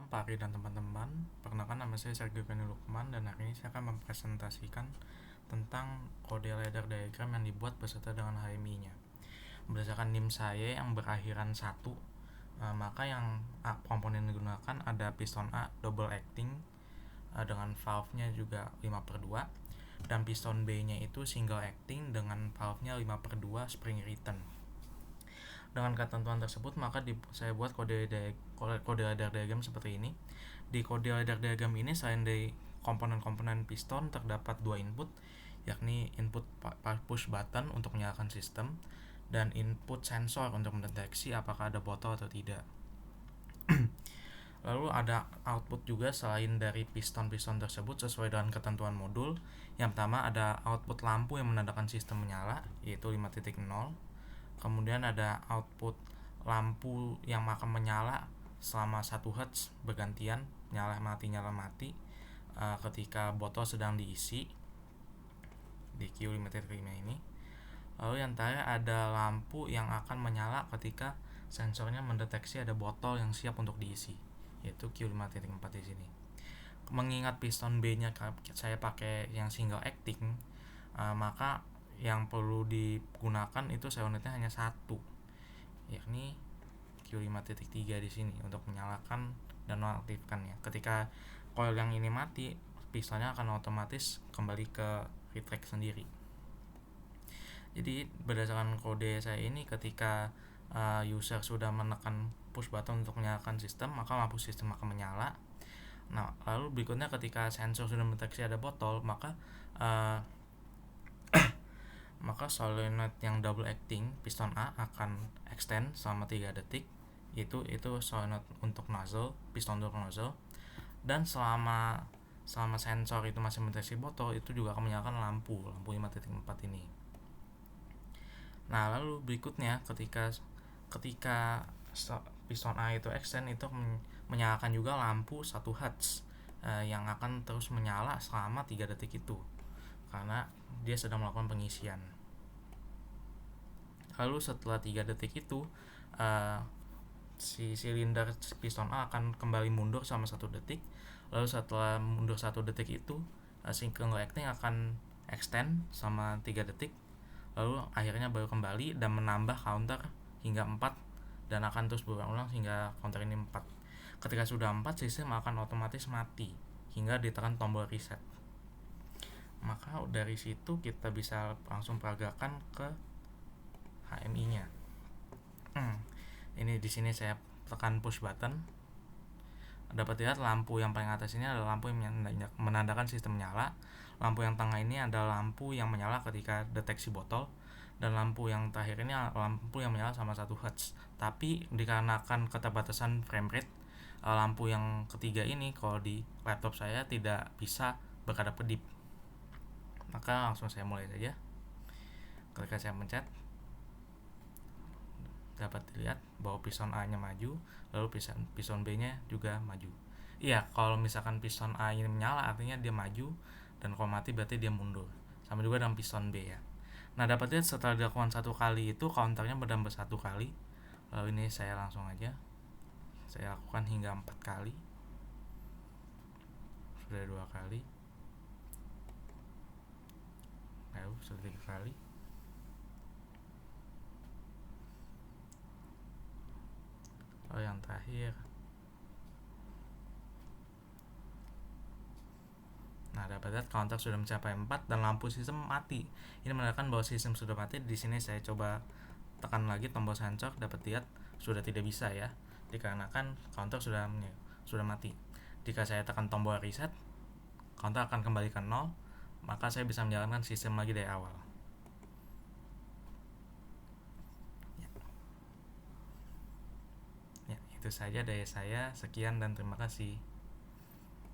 Pak Ari dan teman-teman. Perkenalkan, nama saya Sergio Gani Lukman dan hari ini saya akan mempresentasikan tentang kode ladder diagram yang dibuat beserta dengan HMI-nya. Berdasarkan NIM saya yang berakhiran 1, maka yang komponen yang digunakan ada piston A double acting dengan valve-nya juga 5/2, dan piston B-nya itu single acting dengan valve-nya 5/2 spring return. Dengan ketentuan tersebut, maka saya buat kode ladder diagram seperti ini. Di kode ladder diagram ini, selain dari komponen-komponen piston, terdapat dua input, yakni input push button untuk menyalakan sistem dan input sensor untuk mendeteksi apakah ada botol atau tidak. Lalu ada output juga selain dari piston-piston tersebut sesuai dengan ketentuan modul. Yang pertama ada output lampu yang menandakan sistem menyala, yaitu 5.0. Kemudian ada output lampu yang akan menyala selama 1 Hz bergantian, nyala mati ketika botol sedang diisi di Q5.5 ini. Lalu yang terakhir ada lampu yang akan menyala ketika sensornya mendeteksi ada botol yang siap untuk diisi, yaitu Q5.4 di sini. Mengingat piston B-nya saya pakai yang single acting, maka yang perlu digunakan itu unitnya hanya satu, yakni Q5.3 di sini untuk menyalakan dan mengaktifkannya. Ketika coil yang ini mati, pistonnya akan otomatis kembali ke retract sendiri. Jadi berdasarkan kode saya ini, ketika user sudah menekan push button untuk menyalakan sistem, maka lampu sistem akan menyala. Nah, lalu berikutnya ketika sensor sudah mendeteksi ada botol, maka solenoid yang double acting piston A akan extend selama 3 detik, itu solenoid untuk nozzle, piston untuk nozzle, dan selama sensor itu masih mendeteksi botol, itu juga akan menyalakan lampu 5.4 ini. Nah, lalu berikutnya ketika piston A itu extend, itu menyalakan juga lampu 1 Hz yang akan terus menyala selama 3 detik itu, karena dia sedang melakukan pengisian. Lalu setelah 3 detik itu, si silinder piston A akan kembali mundur selama 1 detik. Lalu setelah mundur 1 detik itu, single acting akan extend selama 3 detik. Lalu akhirnya baru kembali dan menambah counter hingga 4, dan akan terus berulang-ulang hingga counter ini 4. Ketika sudah 4, sistem akan otomatis mati hingga ditekan tombol reset. Maka dari situ kita bisa langsung peragakan ke HMI-nya. Ini di sini saya tekan push button. Dapat lihat lampu yang paling atas ini adalah lampu yang menandakan sistem menyala. Lampu yang tengah ini adalah lampu yang menyala ketika deteksi botol, dan lampu yang terakhir ini lampu yang menyala sama 1 Hz. Tapi dikarenakan keterbatasan frame rate, lampu yang ketiga ini kalau di laptop saya tidak bisa berkedap-kedip. Maka langsung saya mulai saja. Ketika saya pencet, dapat dilihat bahwa piston A nya maju, lalu piston B nya juga maju. Iya, kalau misalkan piston A ini menyala artinya dia maju, dan kalau mati berarti dia mundur. Sama juga dengan piston B ya. Nah, dapat lihat setelah dilakukan 1 kali itu counternya bertambah 1 kali. Lalu ini saya langsung aja saya lakukan hingga 4 kali. Sudah 2 kali. Lalu sudah 3 kali. Lalu yang terakhir. Nah, dapat lihat counter sudah mencapai 4 dan lampu sistem mati. Ini menandakan bahwa sistem sudah mati. Di sini saya coba tekan lagi tombol sensor, dapat lihat sudah tidak bisa ya, dikarenakan counter sudah mati. Jika saya tekan tombol reset, counter akan kembali ke 0, maka saya bisa menjalankan sistem lagi dari awal. Ya, itu saja dari saya. Sekian dan terima kasih.